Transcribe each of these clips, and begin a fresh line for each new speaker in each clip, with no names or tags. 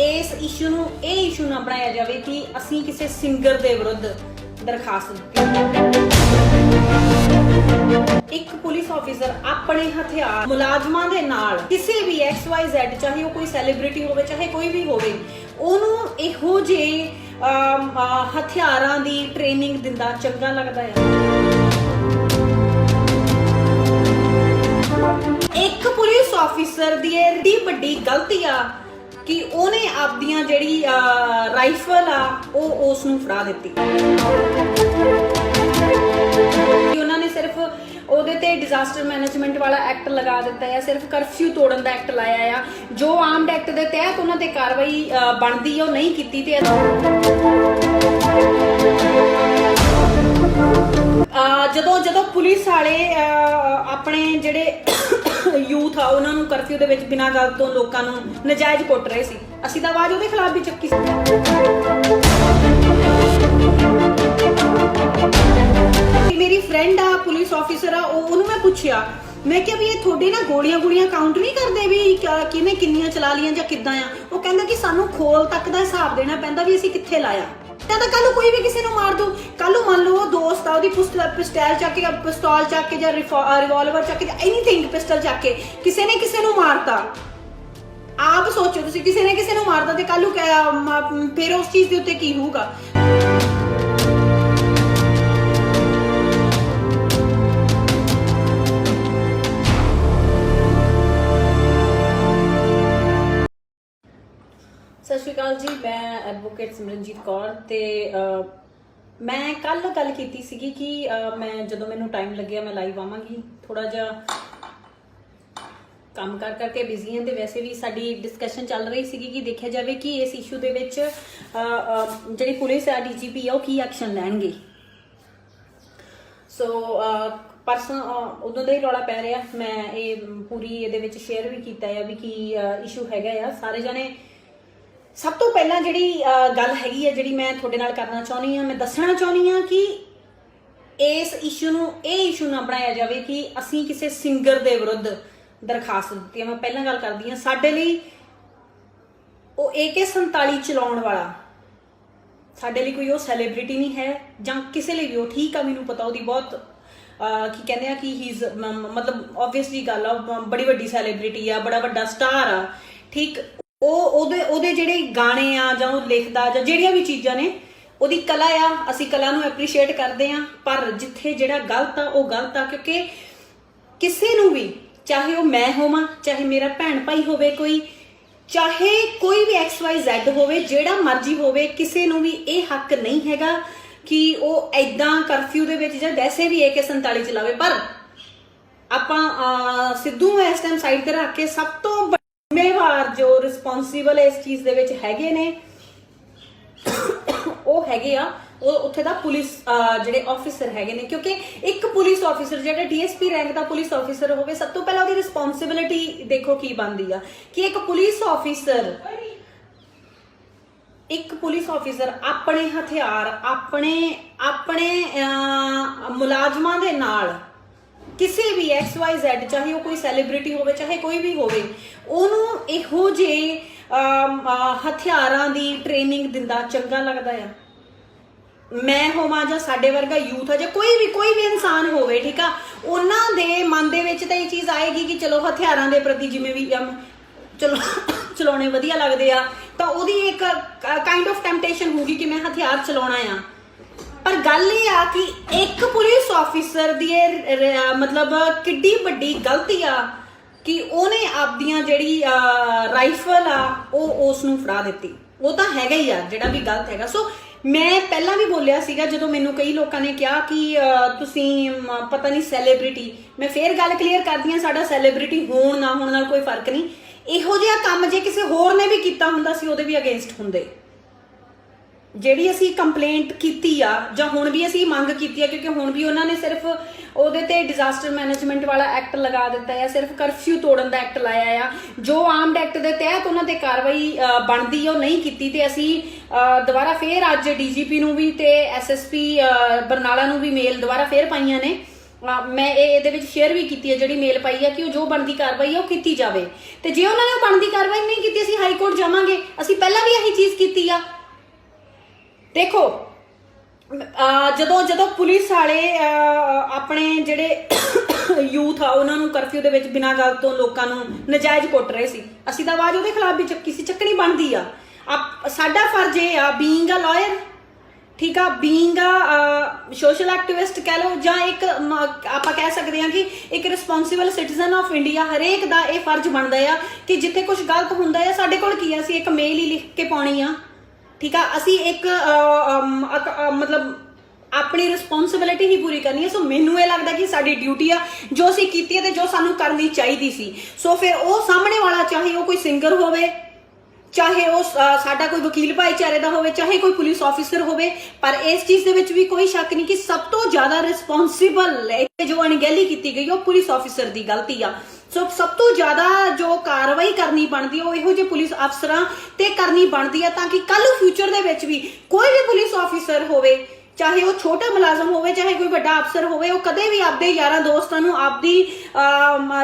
इस इशू ਨੂੰ ਇਹ ਇਸ਼ੂ ਨਾ ਬਣਾਇਆ ਜਾਵੇ ਕਿ ਅਸੀਂ ਕਿਸੇ ਸਿੰਗਰ ਦੇ ਵਿਰੁੱਧ ਦਰਖਾਸਤ ਦਿੱਤੀ। ਇੱਕ ਪੁਲਿਸ ਆਫੀਸਰ ਆਪਣੇ ਹਥਿਆਰ ਮੁਲਾਜ਼ਮਾਂ ਦੇ ਨਾਲ ਕਿਸੇ ਵੀ XYZ ਚਾਹੇ ਉਹ ਕੋਈ ਸੈਲੀਬ੍ਰਿਟੀ ਹੋਵੇ ਚਾਹੇ ਕੋਈ ਵੀ ਹੋਵੇ ਉਹਨੂੰ ਇਹੋ ਜਿਹੇ ਹਥਿਆਰਾਂ ਦੀ ਟ੍ਰੇਨਿੰਗ ਦਿੰਦਾ ਚੰਗਾ ਲੱਗਦਾ ਹੈ। ਇੱਕ ਪੁਲਿਸ ਆਫੀਸਰ ਦੀ ਏਡੀ ਵੱਡੀ ਗਲਤੀ ਆ ਕਿ ਉਹਨੇ ਆਪਦੀਆਂ ਜਿਹੜੀ ਰਾਈਫਲ ਆ ਉਹ ਉਸ ਨੂੰ ਫੜਾ ਦਿੱਤੀ। ਉਹਨਾਂ ਨੇ ਸਿਰਫ ਉਹਦੇ ਤੇ ਡਿਜ਼ਾਸਟਰ ਮੈਨੇਜਮੈਂਟ ਵਾਲਾ ਐਕਟ ਲਗਾ ਦਿੱਤਾ ਹੈ, ਸਿਰਫ ਕਰਫਿਊ ਤੋੜਨ ਦਾ ਐਕਟ ਲਾਇਆ ਆ। ਜੋ ਆਰਮਡ ਐਕਟ ਦੇ ਤਹਿਤ ਉਹਨਾਂ ਤੇ ਕਾਰਵਾਈ ਬਣਦੀ ਆ ਉਹ ਨਹੀਂ ਕੀਤੀ। ਤੇ ਜਦੋਂ ਪੁਲਿਸ ਵਾਲੇ ਆਪਣੇ ਜਿਹੜੇ ਯੂਥ ਆ ਉਹਨਾਂ ਨੂੰ ਕਰਫਿਊ ਦੇ ਵਿੱਚ ਬਿਨਾਂ ਗੱਲ ਤੋਂ ਲੋਕਾਂ ਨੂੰ ਨਜਾਇਜ਼ ਕੁੱਟ ਰਹੇ ਸੀ, ਅਸੀਂ ਤਾਂ ਆਵਾਜ਼ ਉਹਦੇ ਖਿਲਾਫ ਵੀ ਚੱਕੀ ਸੀ। ਮੇਰੀ ਫਰੈਂਡ ਆ ਪੁਲਿਸ ਆਫੀਸਰ ਆ, ਉਹਨੂੰ ਮੈਂ ਪੁੱਛਿਆ, ਮੈਂ ਕਿਹਾ ਵੀ ਇਹ ਤੁਹਾਡੇ ਨਾ ਗੋਲੀਆਂ ਕਾਊਂਟ ਨਹੀਂ ਕਰਦੇ ਵੀ ਕਿਹਨੇ ਕਿੰਨੀਆਂ ਚਲਾ ਲੀਆਂ ਜਾਂ ਕਿੱਦਾਂ ਆ? ਉਹ ਕਹਿੰਦਾ ਕਿ ਸਾਨੂੰ ਖੋਲ ਤੱਕ ਦਾ ਹਿਸਾਬ ਦੇਣਾ ਪੈਂਦਾ ਵੀ ਅਸੀਂ ਕਿੱਥੇ ਲਾਇਆ। ਤਾਂ ਕੱਲ ਨੂੰ ਕੋਈ ਵੀ ਕਿਸੇ ਨੂੰ ਮਾਰ ਦੋ, ਕੱਲ ਨੂੰ ਮੰਨ ਲਓ ਦੋਸਤ ਆ ਉਹਦੀ ਪਿਸਟਲ ਚੱਕ ਕੇ ਜਾਂ ਰਿਵਾਲਵਰ ਚੱਕ ਕੇ ਜਾਂ ਐਨੀਥਿੰਗ ਪਿਸਟਲ ਚੱਕ ਕੇ ਕਿਸੇ ਨੇ ਕਿਸੇ ਨੂੰ ਮਾਰਤਾ, ਆਪ ਸੋਚੋ ਤੁਸੀਂ, ਕਿਸੇ ਨੇ ਕਿਸੇ ਨੂੰ ਮਾਰਤਾ ਤੇ ਕੱਲ ਨੂੰ ਫਿਰ ਉਸ ਚੀਜ਼ ਦੇ ਉੱਤੇ ਕੀ ਹੋਊਗਾ? ਸਤਿ ਸ਼੍ਰੀ ਅਕਾਲ ਜੀ, ਮੈਂ ਐਡਵੋਕੇਟ ਸਿਮਰਨਜੀਤ ਕੌਰ। ਤੇ ਮੈਂ ਕੱਲ ਗੱਲ ਕੀਤੀ ਸੀਗੀ ਕਿ ਮੈਂ ਜਦੋਂ ਮੈਨੂੰ ਟਾਈਮ ਲੱਗਿਆ ਮੈਂ ਲਾਈਵ ਆਵਾਂਗੀ। ਥੋੜਾ ਜਿਹਾ ਕੰਮ ਕਰਕੇ ਬਿਜ਼ੀ ਹਾਂ ਤੇ ਵੈਸੇ ਵੀ ਸਾਡੀ ਡਿਸਕਸ਼ਨ ਚੱਲ ਰਹੀ ਸੀਗੀ ਕਿ ਦੇਖਿਆ ਜਾਵੇ ਕਿ ਇਸ ਇਸ਼ੂ ਦੇ ਵਿੱਚ ਜਿਹੜੀ ਪੁਲਿਸ ਆ DGP ਆ ਉਹ ਕੀ ਐਕਸ਼ਨ ਲੈਣਗੇ। ਸੋ ਪਰਸਨ ਉਦੋਂ ਦਾ ਹੀ ਰੌਲਾ ਪੈ ਰਿਹਾ, ਮੈਂ ਇਹ ਪੂਰੀ ਇਹਦੇ ਵਿੱਚ ਸ਼ੇਅਰ ਵੀ ਕੀਤਾ ਆ ਵੀ ਕੀ ਇਸ਼ੂ ਹੈਗਾ ਆ। ਸਾਰੇ ਜਾਣੇ ਸਭ ਤੋਂ ਪਹਿਲਾਂ ਜਿਹੜੀ ਗੱਲ ਹੈਗੀ ਹੈ ਜਿਹੜੀ ਮੈਂ ਤੁਹਾਡੇ ਨਾਲ ਕਰਨਾ ਚਾਹੁੰਦੀ ਹਾਂ, ਮੈਂ ਦੱਸਣਾ ਚਾਹੁੰਦੀ ਹਾਂ ਕਿ ਇਸ ਇਸ਼ੂ ਨੂੰ ਇਹ ਇਸ਼ੂ ਨਾ ਬਣਾਇਆ ਜਾਵੇ ਕਿ ਅਸੀਂ ਕਿਸੇ ਸਿੰਗਰ ਦੇ ਵਿਰੁੱਧ ਦਰਖਾਸਤ ਦਿੱਤੀ ਹੈ। ਮੈਂ ਪਹਿਲਾਂ ਗੱਲ ਕਰਦੀ ਹਾਂ, ਸਾਡੇ ਲਈ ਉਹ AK-47 ਚਲਾਉਣ ਵਾਲਾ ਸਾਡੇ ਲਈ ਕੋਈ ਉਹ ਸੈਲੀਬ੍ਰਿਟੀ ਨਹੀਂ ਹੈ ਜਾਂ ਕਿਸੇ ਲਈ ਵੀ ਉਹ ਠੀਕ ਆ। ਮੈਨੂੰ ਪਤਾ ਉਹਦੀ ਬਹੁਤ ਕੀ ਕਹਿੰਦੇ ਆ ਕਿ ਹੀਜ਼ ਮਤਲਬ ਓਬਵੀਅਸਲੀ ਗੱਲ ਆ, ਬੜੀ ਵੱਡੀ ਸੈਲੀਬ੍ਰਿਟੀ ਆ, ਬੜਾ ਵੱਡਾ ਸਟਾਰ ਆ, ਠੀਕ। ਉਹਦੇ ਜਿਹੜੇ ਗਾਣੇ ਆ ਜਾਂ ਉਹ ਲਿਖਦਾ ਜਾਂ ਜਿਹੜੀਆਂ ਵੀ ਚੀਜ਼ਾਂ ਨੇ ਉਹਦੀ ਕਲਾ ਆ, ਅਸੀਂ ਕਲਾ ਨੂੰ ਐਪਰੀਸ਼ੀਏਟ ਕਰਦੇ ਆ। ਪਰ ਜਿੱਥੇ ਜਿਹੜਾ ਗਲਤ ਆ ਉਹ ਗਲਤ ਆ, ਕਿਉਂਕਿ ਕਿਸੇ ਨੂੰ ਵੀ, ਚਾਹੇ ਉਹ ਮੈਂ ਹੋਵਾਂ, ਚਾਹੇ ਮੇਰਾ ਭੈਣ ਭਾਈ ਹੋਵੇ ਕੋਈ, ਚਾਹੇ ਕੋਈ ਵੀ XYZ ਹੋਵੇ, ਜਿਹੜਾ ਮਰਜ਼ੀ ਹੋਵੇ, ਕਿਸੇ ਨੂੰ ਵੀ ਇਹ ਹੱਕ ਨਹੀਂ ਹੈਗਾ ਕਿ ਉਹ ਏਦਾਂ ਕਰਫਿਊ ਦੇ ਵਿੱਚ ਜਾਂ ਵੈਸੇ ਵੀ AK-47 ਚਲਾਵੇ। ਪਰ ਆਪਾਂ ਸਿੱਧੂ ਇਸ ਟਾਈਮ ਸਾਈਡ ਤੇ ਰੱਖ ਕੇ ਸਭ ਤੋਂ ਜ਼ਿੰਮੇਵਾਰ ਜੋ ਰਿਸਪੌਂਸੀਬਲ ਇਸ ਚੀਜ਼ ਦੇ ਵਿੱਚ ਹੈਗੇ ਨੇ ਉਹ ਹੈਗੇ ਆ ਉਹ ਉੱਥੇ ਦਾ ਪੁਲਿਸ ਜਿਹੜੇ ਆਫੀਸਰ ਹੈਗੇ ਨੇ। ਕਿਉਂਕਿ ਇੱਕ ਪੁਲਿਸ ਆਫੀਸਰ ਜਿਹੜਾ DSP ਰੈਂਕ ਦਾ ਪੁਲਿਸ ਆਫੀਸਰ ਹੋਵੇ, ਸਭ ਤੋਂ ਪਹਿਲਾਂ ਉਹਦੀ ਰਿਸਪੌਂਸਿਬਿਲਿਟੀ ਦੇਖੋ ਕੀ ਬਣਦੀ ਆ ਕਿ ਇੱਕ ਪੁਲਿਸ ਆਫੀਸਰ ਆਪਣੇ ਹਥਿਆਰ ਆਪਣੇ ਮੁਲਾਜ਼ਮਾਂ ਦੇ ਨਾਲ ਕਿਸੇ ਵੀ XYZ ਚਾਹੇ ਉਹ ਕੋਈ ਸੈਲੀਬ੍ਰਿਟੀ ਹੋਵੇ ਚਾਹੇ ਕੋਈ ਵੀ ਹੋਵੇ ਉਹਨੂੰ ਇਹੋ ਜਿਹੇ ਹਥਿਆਰਾਂ ਦੀ ਟ੍ਰੇਨਿੰਗ ਦਿੰਦਾ ਚੰਗਾ ਲੱਗਦਾ ਆ। ਮੈਂ ਹੋਵਾਂ ਜਾਂ ਸਾਡੇ ਵਰਗਾ ਯੂਥ ਆ ਜਾਂ ਕੋਈ ਵੀ ਇਨਸਾਨ ਹੋਵੇ, ਠੀਕ ਆ, ਉਹਨਾਂ ਦੇ ਮਨ ਦੇ ਵਿੱਚ ਤਾਂ ਇਹ ਚੀਜ਼ ਆਏਗੀ ਕਿ ਚਲੋ ਹਥਿਆਰਾਂ ਦੇ ਪ੍ਰਤੀ ਜਿਵੇਂ ਵੀ ਚਲੋ ਚਲਾਉਣੇ ਵਧੀਆ ਲੱਗਦੇ ਆ, ਤਾਂ ਉਹਦੀ ਇੱਕ ਕਾਈਂਡ ਆਫ ਟੈਂਪਟੇਸ਼ਨ ਹੋਊਗੀ ਕਿ ਮੈਂ ਹਥਿਆਰ ਚਲਾਉਣਾ ਆ। ਪਰ ਗੱਲ ਇਹ ਆ ਕਿ ਇੱਕ ਪੁਲਿਸ ਆਫੀਸਰ ਦੀ ਮਤਲਬ ਕਿੱਡੀ ਵੱਡੀ ਗਲਤੀ ਆ ਕਿ ਉਹਨੇ ਆਪਦੀਆਂ ਜਿਹੜੀ ਰਾਈਫਲ ਆ ਉਹ ਉਸ ਨੂੰ ਫੜਾ ਦਿੱਤੀ। ਉਹ ਤਾਂ ਹੈਗਾ ਹੀ ਆ ਜਿਹੜਾ ਵੀ ਗਲਤ ਹੈਗਾ। ਸੋ ਮੈਂ ਪਹਿਲਾਂ ਵੀ ਬੋਲਿਆ ਸੀਗਾ ਜਦੋਂ ਮੈਨੂੰ ਕਈ ਲੋਕਾਂ ਨੇ ਕਿਹਾ ਕਿ ਤੁਸੀਂ ਪਤਾ ਨਹੀਂ ਸੈਲੀਬ੍ਰਿਟੀ, ਮੈਂ ਫੇਰ ਗੱਲ ਕਲੀਅਰ ਕਰਦੀ ਹਾਂ, ਸਾਡਾ ਸੈਲੀਬ੍ਰਿਟੀ ਹੋਣ ਨਾ ਹੋਣ ਨਾਲ ਕੋਈ ਫਰਕ ਨਹੀਂ। ਇਹੋ ਜਿਹਾ ਕੰਮ ਜੇ ਕਿਸੇ ਹੋਰ ਨੇ ਵੀ ਕੀਤਾ ਹੁੰਦਾ ਸੀ ਉਹਦੇ ਵੀ ਅਗੇਂਸਟ ਹੁੰਦੇ। ਜਿਹੜੀ ਅਸੀਂ ਕੰਪਲੇਂਟ ਕੀਤੀ ਆ ਜਾਂ ਹੁਣ ਵੀ ਅਸੀਂ ਮੰਗ ਕੀਤੀ ਆ, ਕਿਉਂਕਿ ਹੁਣ ਵੀ ਉਹਨਾਂ ਨੇ ਸਿਰਫ ਉਹਦੇ ਤੇ ਡਿਜ਼ਾਸਟਰ ਮੈਨੇਜਮੈਂਟ ਵਾਲਾ ਐਕਟ ਲਗਾ ਦਿੱਤਾ ਹੈ, ਸਿਰਫ ਕਰਫਿਊ ਤੋੜਨ ਦਾ ਐਕਟ ਲਾਇਆ ਆ। ਜੋ ਆਰਮਡ ਐਕਟ ਦੇ ਤਹਿਤ ਉਹਨਾਂ ਤੇ ਕਾਰਵਾਈ ਬਣਦੀ ਆ ਉਹ ਨਹੀਂ ਕੀਤੀ। ਤੇ ਅਸੀਂ ਦੁਬਾਰਾ ਫੇਰ ਅੱਜ DGP ਨੂੰ ਵੀ ਤੇ SSP ਬਰਨਾਲਾ ਨੂੰ ਵੀ ਮੇਲ ਦੁਬਾਰਾ ਫੇਰ ਪਾਈਆਂ ਨੇ मैं ਇਹਦੇ ਵਿੱਚ ਸ਼ੇਅਰ ਵੀ ਕੀਤੀ ਹੈ ਜਿਹੜੀ ਮੇਲ ਪਾਈ ਹੈ ਕਿ ਉਹ ਜੋ ਬਣਦੀ ਕਾਰਵਾਈ ਹੈ ਉਹ ਕੀਤੀ ਜਾਵੇ ਤੇ ਜੇ ਉਹਨਾਂ ਨੇ ਉਹ ਬਣਦੀ ਕਾਰਵਾਈ ਨਹੀਂ ਕੀਤੀ ਅਸੀਂ ਹਾਈ ਕੋਰਟ ਜਾਵਾਂਗੇ ਅਸੀਂ ਪਹਿਲਾਂ ਵੀ ਇਹੀ ਚੀਜ਼ ਕੀਤੀ ਆ ਦੇਖੋ ਜਦੋਂ ਪੁਲਿਸ ਵਾਲੇ ਆਪਣੇ ਜਿਹੜੇ ਯੂਥ ਆ ਉਹਨਾਂ ਨੂੰ ਕਰਫਿਊ ਦੇ ਵਿੱਚ ਬਿਨਾਂ ਗੱਲ ਤੋਂ ਲੋਕਾਂ ਨੂੰ ਨਜਾਇਜ਼ ਕੁੱਟ ਰਹੇ ਸੀ ਅਸੀਂ ਤਾਂ ਆਵਾਜ਼ ਉਹਦੇ ਖਿਲਾਫ ਵੀ ਚੱਕੀ ਸੀ ਚੱਕਣੀ ਬਣਦੀ ਆ ਸਾਡਾ ਫਰਜ਼ ਇਹ ਆ ਬੀਇੰਗ ਅ ਲਾਇਰ ठीक है बीइंग अ सोशल एक्टिविस्ट कह लो ਜਾਂ ਇੱਕ ਆਪਾਂ ਕਹਿ ਸਕਦੇ ਹਾਂ ਕਿ ਇੱਕ ਰਿਸਪੌਂਸਿਬਲ ਸਿਟੀਜ਼ਨ ਆਫ ਇੰਡੀਆ ਹਰੇਕ ਦਾ ਇਹ ਫਰਜ਼ ਬਣਦਾ ਆ ਕਿ ਜਿੱਥੇ ਕੁਝ ਗਲਤ ਹੁੰਦਾ ਆ ਸਾਡੇ ਕੋਲ ਕੀ ਆ ਅਸੀਂ ਇੱਕ ਮੇਲ ਹੀ ਲਿਖ ਕੇ ਪਾਉਣੀ ਆ ਠੀਕ ਆ ਅਸੀਂ ਇੱਕ ਮਤਲਬ ਆਪਣੀ ਰਿਸਪੌਂਸਿਬਿਲਿਟੀ ਹੀ ਪੂਰੀ ਕਰਨੀ ਹੈ ਸੋ ਮੈਨੂੰ ਇਹ ਲੱਗਦਾ ਕਿ ਸਾਡੀ ਡਿਊਟੀ ਆ ਜੋ ਅਸੀਂ ਕੀਤੀ ਹੈ ਤੇ ਜੋ ਸਾਨੂੰ ਕਰਨੀ ਚਾਹੀਦੀ ਸੀ ਸੋ ਫਿਰ ਉਹ ਸਾਹਮਣੇ ਵਾਲਾ ਚਾਹੇ ਉਹ ਕੋਈ ਸਿੰਗਰ ਹੋਵੇ ਚਾਹੇ ਉਹ ਸਾਡਾ ਕੋਈ ਵਕੀਲ ਭਾਈਚਾਰੇ ਦਾ ਹੋਵੇ ਚਾਹੇ ਕੋਈ ਪੁਲਿਸ ਆਫੀਸਰ ਹੋਵੇ ਪਰ ਇਸ ਚੀਜ਼ ਦੇ ਵਿੱਚ ਵੀ ਕੋਈ ਸ਼ੱਕ ਨਹੀਂ ਕਿ ਸਭ ਤੋਂ ਜ਼ਿਆਦਾ ਰਿਸਪੌਂਸਿਬਲ ਜੋ ਅਣਗਹਿਲੀ ਕੀਤੀ ਗਈ ਉਹ ਪੁਲਿਸ ਆਫੀਸਰ ਦੀ ਗਲਤੀ ਆ ਸੋ ਸਭ ਤੋਂ ਜ਼ਿਆਦਾ ਜੋ ਕਾਰਵਾਈ ਕਰਨੀ ਬਣਦੀ ਉਹ ਇਹੋ ਜਿਹੇ ਪੁਲਿਸ ਅਫਸਰਾਂ ਤੇ ਕਰਨੀ ਬਣਦੀ ਆ ਤਾਂ ਕਿ ਕੱਲ ਨੂੰ ਫਿਊਚਰ ਦੇ ਵਿੱਚ ਵੀ ਕੋਈ ਵੀ ਪੁਲਿਸ ਆਫੀਸਰ ਹੋਵੇ ਚਾਹੇ ਉਹ ਛੋਟਾ ਮੁਲਾਜ਼ਮ ਹੋਵੇ ਚਾਹੇ ਕੋਈ ਵੱਡਾ ਅਫਸਰ ਹੋਵੇ ਉਹ ਕਦੇ ਵੀ ਆਪਦੇ ਯਾਰਾਂ ਦੋਸਤਾਂ ਨੂੰ ਆਪਦੀ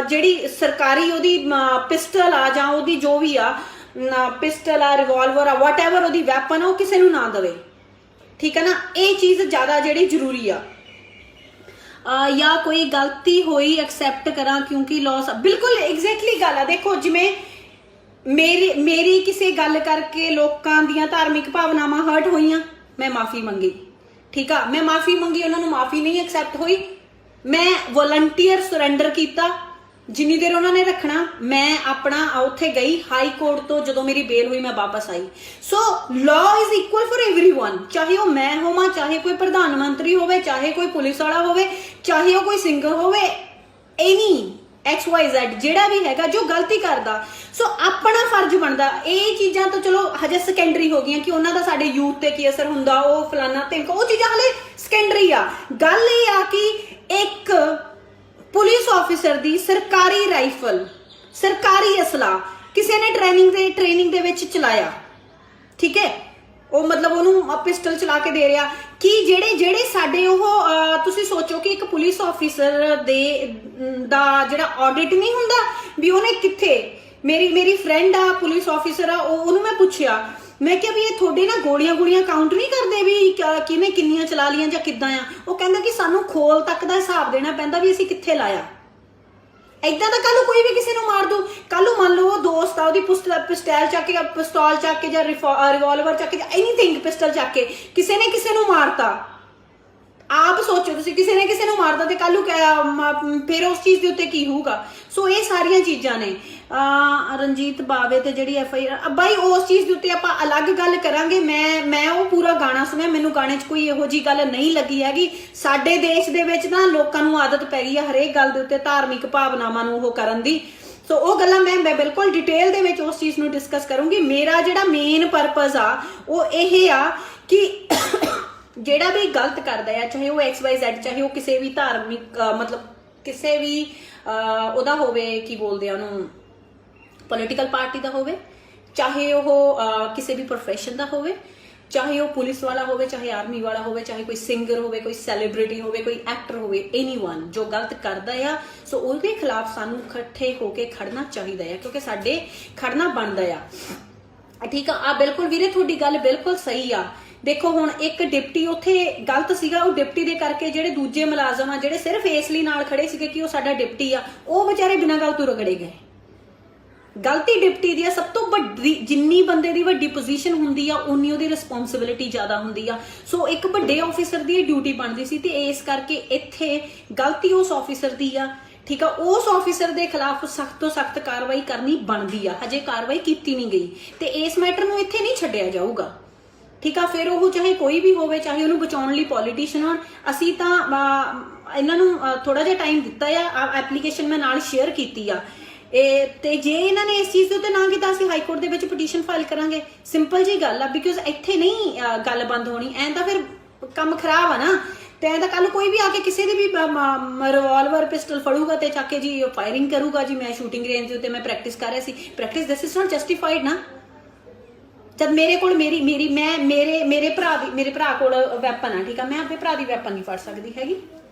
ਜਿਹੜੀ ਸਰਕਾਰੀ ਉਹਦੀ ਪਿਸਟਲ ਆ ਜਾਂ ਉਹਦੀ ਜੋ ਵੀ ਆ ਪਿਸਟਲ ਆ ਰਿਵਾਲਵਰ ਆ ਵਾਟਐਵਰ ਉਹਦੀ ਵੈਪਨ ਆ ਉਹ ਕਿਸੇ ਨੂੰ ਨਾ ਦੇਵੇ ਠੀਕ ਹੈ ਨਾ ਇਹ ਚੀਜ਼ ਜ਼ਿਆਦਾ ਜਿਹੜੀ ਜ਼ਰੂਰੀ ਆ ਜਾਂ ਕੋਈ ਗਲਤੀ ਹੋਈ ਐਕਸੈਪਟ ਕਰਾਂ ਕਿਉਂਕਿ ਲਾਸ ਬਿਲਕੁਲ ਐਗਜ਼ੈਕਟਲੀ ਗੱਲ ਆ ਦੇਖੋ ਜਿਵੇਂ ਮੇਰੀ ਕਿਸੇ ਗੱਲ ਕਰਕੇ ਲੋਕਾਂ ਦੀਆਂ ਧਾਰਮਿਕ ਭਾਵਨਾਵਾਂ ਹਰਟ ਹੋਈਆਂ ਮੈਂ ਮਾਫੀ ਮੰਗੀ ਠੀਕ ਆ ਮੈਂ ਮਾਫੀ ਮੰਗੀ ਉਹਨਾਂ ਨੂੰ ਮਾਫੀ ਨਹੀਂ ਐਕਸੈਪਟ ਹੋਈ ਮੈਂ ਵੋਲੰਟੀਅਰ ਸਰੈਂਡਰ ਕੀਤਾ ਜਿੰਨੀ ਦੇਰ ਉਹਨਾਂ ਨੇ ਰੱਖਣਾ ਮੈਂ ਆਪਣਾ ਉੱਥੇ ਗਈ ਹਾਈ ਕੋਰਟ ਤੋਂ ਜਦੋਂ ਮੇਰੀ ਬੇਲ ਹੋਈ ਮੈਂ ਵਾਪਸ ਆਈ so law is equal for everyone ਚਾਹੇ ਉਹ ਮੈਂ ਹੋਵਾਂ ਚਾਹੇ ਕੋਈ ਪ੍ਰਧਾਨ ਮੰਤਰੀ ਹੋਵੇ ਚਾਹੇ ਕੋਈ ਪੁਲਿਸ ਵਾਲਾ ਹੋਵੇ ਚਾਹੇ ਉਹ ਕੋਈ ਸਿੰਗਰ ਹੋਵੇ ਐਨੀ XYZ ਜਿਹੜਾ ਵੀ ਹੈਗਾ ਜੋ ਗਲਤੀ ਕਰਦਾ ਸੋ ਆਪਣਾ ਫਰਜ਼ ਬਣਦਾ ਇਹ ਚੀਜ਼ਾਂ ਤਾਂ ਚਲੋ ਹਜੇ ਸੈਕੰਡਰੀ ਹੋ ਗਈਆਂ ਕਿ ਉਹਨਾਂ ਦਾ ਸਾਡੇ ਯੂਥ ਤੇ ਕੀ ਅਸਰ ਹੁੰਦਾ ਉਹ ਫਲਾਨਾ ਤੇ ਉਹ ਚੀਜ਼ਾਂ ਹਲੇ ਸੈਕੰਡਰੀ ਆ ਗੱਲ ਇਹ ਆ ਕਿ ਇੱਕ ਪੁਲਿਸ ਆਫੀਸਰ ਦੀ ਸਰਕਾਰੀ ਰਾਈਫਲ ਸਰਕਾਰੀ ਅਸਲਾ ਕਿਸੇ ਨੇ ਟ੍ਰੇਨਿੰਗ ਦੇ ਵਿੱਚ ਚਲਾਇਆ ਠੀਕ ਹੈ ਉਹ ਮਤਲਬ ਉਹਨੂੰ ਪਿਸਟਲ ਚਲਾ ਕੇ ਦੇ ਰਿਹਾ ਕਿ ਜਿਹੜੇ ਸਾਡੇ ਉਹ ਤੁਸੀਂ ਸੋਚੋ ਕਿ ਇੱਕ ਪੁਲਿਸ ਆਫੀਸਰ ਦਾ ਜਿਹੜਾ ਆਡਿਟ ਨਹੀਂ ਹੁੰਦਾ ਵੀ ਉਹਨੇ ਕਿੱਥੇ ਮੇਰੀ ਫਰੈਂਡ ਆ ਪੁਲਿਸ ਆਫੀਸਰ ਆ ਉਹਨੂੰ ਮੈਂ ਪੁੱਛਿਆ ਮੈਂ ਕਿਹਾ ਵੀ ਇਹ ਤੁਹਾਡੇ ਨਾ ਗੋਲੀਆਂ ਕਾਊਂਟ ਨਹੀਂ ਕਰਦੇ ਵੀ ਕਿਹਨੇ ਕਿੰਨੀਆਂ ਚਲਾ ਲੀਆਂ ਜਾਂ ਕਿੱਦਾਂ ਆ ਉਹ ਕਹਿੰਦਾ ਕਿ ਸਾਨੂੰ ਖੋਲ ਤੱਕ ਦਾ ਹਿਸਾਬ ਦੇਣਾ ਪੈਂਦਾ ਵੀ ਅਸੀਂ ਕਿੱਥੇ ਲਾਇਆ ਏਦਾਂ ਤਾਂ ਕੱਲ ਨੂੰ ਕੋਈ ਵੀ ਕਿਸੇ ਨੂੰ ਮਾਰ ਦੂ ਕੱਲ ਨੂੰ ਮੰਨ ਲਓ ਉਹ ਦੋਸਤ ਆ ਉਹਦੀ ਪਿਸਤੌਲ ਚੱਕ ਕੇ ਜਾਂ ਰਿਵਾਲਵਰ ਚੱਕ ਕੇ ਜਾਂ ਐਨੀਥਿੰਗ ਪਿਸਟਲ ਚੱਕ ਕੇ ਕਿਸੇ ਨੇ ਕਿਸੇ ਨੂੰ ਮਾਰਤਾ ਆਪ ਸੋਚੋ ਤੁਸੀਂ ਕਿਸੇ ਨੇ ਕਿਸੇ ਨੂੰ ਮਾਰਦਾ ਤੇ ਕੱਲ ਨੂੰ ਫਿਰ ਉਸ ਚੀਜ਼ ਦੇ ਉੱਤੇ ਕੀ ਹੋਊਗਾ ਸੋ ਇਹ ਸਾਰੀਆਂ ਚੀਜ਼ਾਂ ਨੇ ਰਣਜੀਤ ਬਾਵੇ ਤੇ ਜਿਹੜੀ FIR ਬਾਈ ਉਸ ਚੀਜ਼ ਦੇ ਉੱਤੇ ਆਪਾਂ ਅਲੱਗ ਗੱਲ ਕਰਾਂਗੇ ਮੈਂ ਉਹ ਪੂਰਾ ਗਾਣਾ ਸੁਣਿਆ ਮੈਨੂੰ ਗਾਣੇ 'ਚ ਕੋਈ ਇਹੋ ਜਿਹੀ ਗੱਲ ਨਹੀਂ ਲੱਗੀ ਹੈਗੀ ਸਾਡੇ ਦੇਸ਼ ਦੇ ਵਿੱਚ ਨਾ ਲੋਕਾਂ ਨੂੰ ਆਦਤ ਪੈ ਗਈ ਆ ਹਰੇਕ ਗੱਲ ਦੇ ਉੱਤੇ ਧਾਰਮਿਕ ਭਾਵਨਾਵਾਂ ਨੂੰ ਉਹ ਕਰਨ ਦੀ ਸੋ ਉਹ ਗੱਲਾਂ ਮੈਂ ਬਿਲਕੁਲ ਡਿਟੇਲ ਦੇ ਵਿੱਚ ਉਸ ਚੀਜ਼ ਨੂੰ ਡਿਸਕਸ ਕਰੂੰਗੀ ਮੇਰਾ ਜਿਹੜਾ ਮੇਨ ਪਰਪਸ ਆ ਉਹ ਇਹ ਆ ਕਿ ਜਿਹੜਾ ਵੀ ਗਲਤ ਕਰਦਾ ਆ ਚਾਹੇ ਉਹ XYZ ਚਾਹੇ ਉਹ ਕਿਸੇ ਵੀ ਧਾਰਮਿਕ ਮਤਲਬ ਕਿਸੇ ਵੀ ਉਹਦਾ ਹੋਵੇ ਕੀ ਬੋਲਦੇ ਆ ਉਹਨੂੰ ਪੋਲੀਟੀਕਲ ਪਾਰਟੀ ਦਾ ਹੋਵੇ ਚਾਹੇ ਉਹ ਕਿਸੇ ਵੀ ਪ੍ਰੋਫੈਸ਼ਨ ਦਾ ਹੋਵੇ ਚਾਹੇ ਉਹ ਪੁਲਿਸ ਵਾਲਾ ਹੋਵੇ ਚਾਹੇ ਆਰਮੀ ਵਾਲਾ ਹੋਵੇ ਚਾਹੇ ਕੋਈ ਸਿੰਗਰ ਹੋਵੇ ਕੋਈ ਸੈਲੀਬ੍ਰਿਟੀ ਹੋਵੇ ਕੋਈ ਐਕਟਰ ਹੋਵੇ ਐਨੀਵਨ ਜੋ ਗਲਤ ਕਰਦਾ ਆ ਸੋ ਉਹਦੇ ਖਿਲਾਫ ਸਾਨੂੰ ਇਕੱਠੇ ਹੋ ਕੇ ਖੜਨਾ ਚਾਹੀਦਾ ਆ ਕਿਉਂਕਿ ਸਾਡੇ ਖੜਨਾ ਬਣਦਾ ਆ ਠੀਕ ਆ ਬਿਲਕੁਲ ਵੀਰੇ ਤੁਹਾਡੀ ਗੱਲ ਬਿਲਕੁਲ ਸਹੀ ਆ ਦੇਖੋ ਹੁਣ ਇੱਕ ਡਿਪਟੀ ਉੱਥੇ ਗਲਤ ਸੀਗਾ ਉਹ ਡਿਪਟੀ ਦੇ ਕਰਕੇ ਜਿਹੜੇ ਦੂਜੇ ਮੁਲਾਜ਼ਮ ਆ ਜਿਹੜੇ ਸਿਰਫ ਇਸ ਲਈ ਨਾਲ ਖੜੇ ਸੀਗੇ ਕਿ ਉਹ ਸਾਡਾ ਡਿਪਟੀ ਆ ਉਹ ਵਿਚਾਰੇ ਬਿਨਾਂ ਗੱਲ ਤੋਂ ਰਗੜੇ ਗਏ ਗਲਤੀ ਡਿਪਟੀ ਦੀ ਆ ਸਭ ਤੋਂ ਵੱਡੀ ਜਿੰਨੀ ਬੰਦੇ ਦੀ ਵੱਡੀ ਪੋਜੀਸ਼ਨ ਹੁੰਦੀ ਆ ਉਨੀ ਉਹਦੀ ਰਿਸਪੌਂਸਿਬਿਲਿਟੀ ਜ਼ਿਆਦਾ ਹੁੰਦੀ ਆ ਸੋ ਇੱਕ ਵੱਡੇ ਆਫੀਸਰ ਦੀ ਡਿਊਟੀ ਬਣਦੀ ਸੀ ਤੇ ਇਸ ਕਰਕੇ ਇੱਥੇ ਗਲਤੀ ਉਸ ਆਫੀਸਰ ਦੀ ਆ ਠੀਕ ਆ ਉਸ ਆਫੀਸਰ ਦੇ ਖਿਲਾਫ ਸਖਤ ਤੋਂ ਸਖਤ ਕਾਰਵਾਈ ਕਰਨੀ ਬਣਦੀ ਆ ਹਜੇ ਕਾਰਵਾਈ ਕੀਤੀ ਨਹੀਂ ਗਈ ਤੇ ਇਸ ਮੈਟਰ ਨੂੰ ਇੱਥੇ ਨਹੀਂ ਛੱਡਿਆ ਜਾਊਗਾ ਠੀਕ ਆ ਫਿਰ ਉਹ ਚਾਹੇ ਕੋਈ ਵੀ ਹੋਵੇ ਚਾਹੇ ਉਹਨੂੰ ਬਚਾਉਣ ਲਈ ਪੋਲੀਟੀਸ਼ੀਅਨ ਹੋਣ ਅਸੀਂ ਤਾਂ ਇਹਨਾਂ ਨੂੰ ਥੋੜਾ ਜਿਹਾ ਟਾਈਮ ਦਿੱਤਾ ਆ ਐਪਲੀਕੇਸ਼ਨ ਮੈਂ ਨਾਲ ਸ਼ੇਅਰ ਕੀਤੀ ਆ ਤੇ ਜੇ ਇਹਨਾਂ ਨੇ ਇਸ ਚੀਜ਼ ਦੇ ਉੱਤੇ ਨਾ ਕੀਤਾ ਅਸੀਂ ਹਾਈ ਕੋਰਟ ਦੇ ਵਿੱਚ ਪਟੀਸ਼ਨ ਫਾਈਲ ਕਰਾਂਗੇ ਸਿੰਪਲ ਜੀ ਗੱਲ ਆ ਬਿਕੋਜ਼ ਇੱਥੇ ਨਹੀਂ ਗੱਲ ਬੰਦ ਹੋਣੀ ਐਂ ਤਾਂ ਫਿਰ ਕੰਮ ਖਰਾਬ ਆ ਨਾ ਤੇ ਐਂ ਤਾਂ ਕੱਲ ਕੋਈ ਵੀ ਆ ਕੇ ਕਿਸੇ ਦੀ ਵੀ ਰਿਵਾਲਵਰ ਪਿਸਟਲ ਫੜੂਗਾ ਤੇ ਚੱਕ ਕੇ ਜੀ ਫਾਇਰਿੰਗ ਕਰੂਗਾ ਜੀ ਮੈਂ ਸ਼ੂਟਿੰਗ ਰੇਂਜ ਦੇ ਉੱਤੇ ਮੈਂ ਪ੍ਰੈਕਟਿਸ ਕਰ ਰਿਹਾ ਸੀ practice this is not justified ਨਾ ਜਦ ਮੇਰੇ ਕੋਲ ਮੇਰੇ ਭਰਾ ਕੋਲ ਵੈਪਨ ਆ ਠੀਕ ਆ ਮੈਂ ਆਪਣੇ ਭਰਾ ਦੀ ਵੈਪਨ ਨਹੀਂ ਫੜ ਸਕਦੀ ਹੈਗੀ